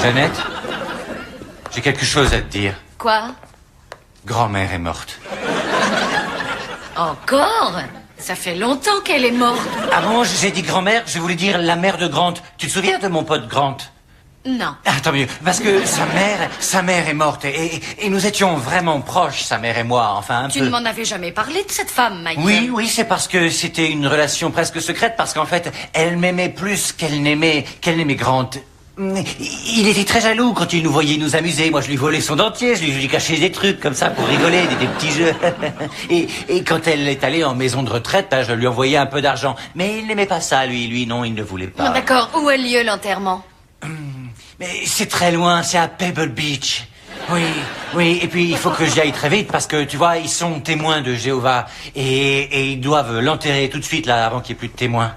Jeannette, j'ai quelque chose à te dire. Quoi? Grand-mère est morte. Encore? Ça fait longtemps qu'elle est morte. Ah bon, j'ai dit grand-mère, je voulais dire la mère de Grant. Tu te souviens de mon pote Grant? Non. Ah, tant mieux, parce que sa mère est morte et nous étions vraiment proches, sa mère et moi, enfin un Tu peu. ne m'en avais jamais parlé de cette femme, Michael. Oui, c'est parce que c'était une relation presque secrète, parce qu'en fait, elle m'aimait plus qu'elle n'aimait Grant. Il était très jaloux quand il nous voyait nous amuser. Moi, je lui volais son dentier, je lui cachais des trucs comme ça pour rigoler, des petits jeux. Et quand elle est allée en maison de retraite, je lui envoyais un peu d'argent. Mais il n'aimait pas ça, lui, non, il ne voulait pas. D'accord, où a lieu l'enterrement? Mais c'est très loin, c'est à Pebble Beach. Oui, et puis il faut que j'y aille très vite parce que, tu vois, ils sont témoins de Jéhovah et ils doivent l'enterrer tout de suite, là, avant qu'il n'y ait plus de témoins.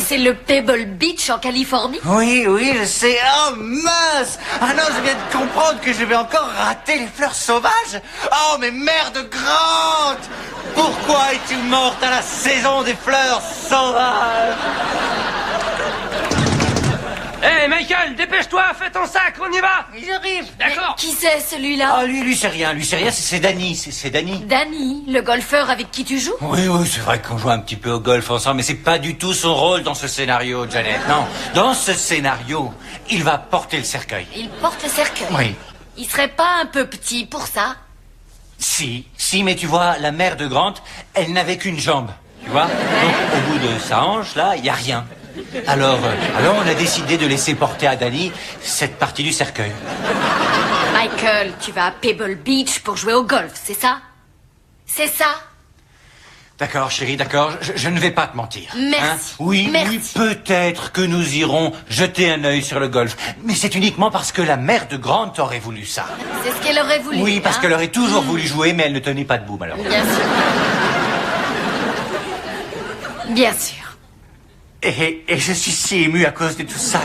C'est le Pebble Beach en Californie? Oui, je sais. Oh, mince! Ah non, je viens de comprendre que je vais encore rater les fleurs sauvages. Oh, mais merde Grant! Pourquoi es-tu morte à la saison des fleurs sauvages? Hé, Michael, dépêche-toi, fais ton sac, on y va! J'arrive. D'accord. Qui c'est, celui-là? Ah, lui, c'est rien, c'est Danny, c'est Danny. Danny, le golfeur avec qui tu joues? Oui, c'est vrai qu'on joue un petit peu au golf ensemble, mais c'est pas du tout son rôle dans ce scénario, Janet. Non, dans ce scénario, il va porter le cercueil. Il porte le cercueil. Oui. Il serait pas un peu petit pour ça? Si, mais tu vois, la mère de Grant, elle n'avait qu'une jambe, tu vois. Donc, au bout de sa hanche, là, il y a rien. Alors, on a décidé de laisser porter à Danny cette partie du cercueil. Michael, tu vas à Pebble Beach pour jouer au golf, c'est ça? C'est ça? D'accord, chérie, d'accord, je ne vais pas te mentir. Merci. Oui, peut-être que nous irons jeter un œil sur le golf. Mais c'est uniquement parce que la mère de Grant aurait voulu ça. C'est ce qu'elle aurait voulu. Oui, parce hein? qu'elle aurait toujours voulu jouer, mais elle ne tenait pas debout, malheureusement. Bien sûr. Bien sûr. Et je suis si ému à cause de tout ça.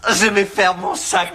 Je vais faire mon sac.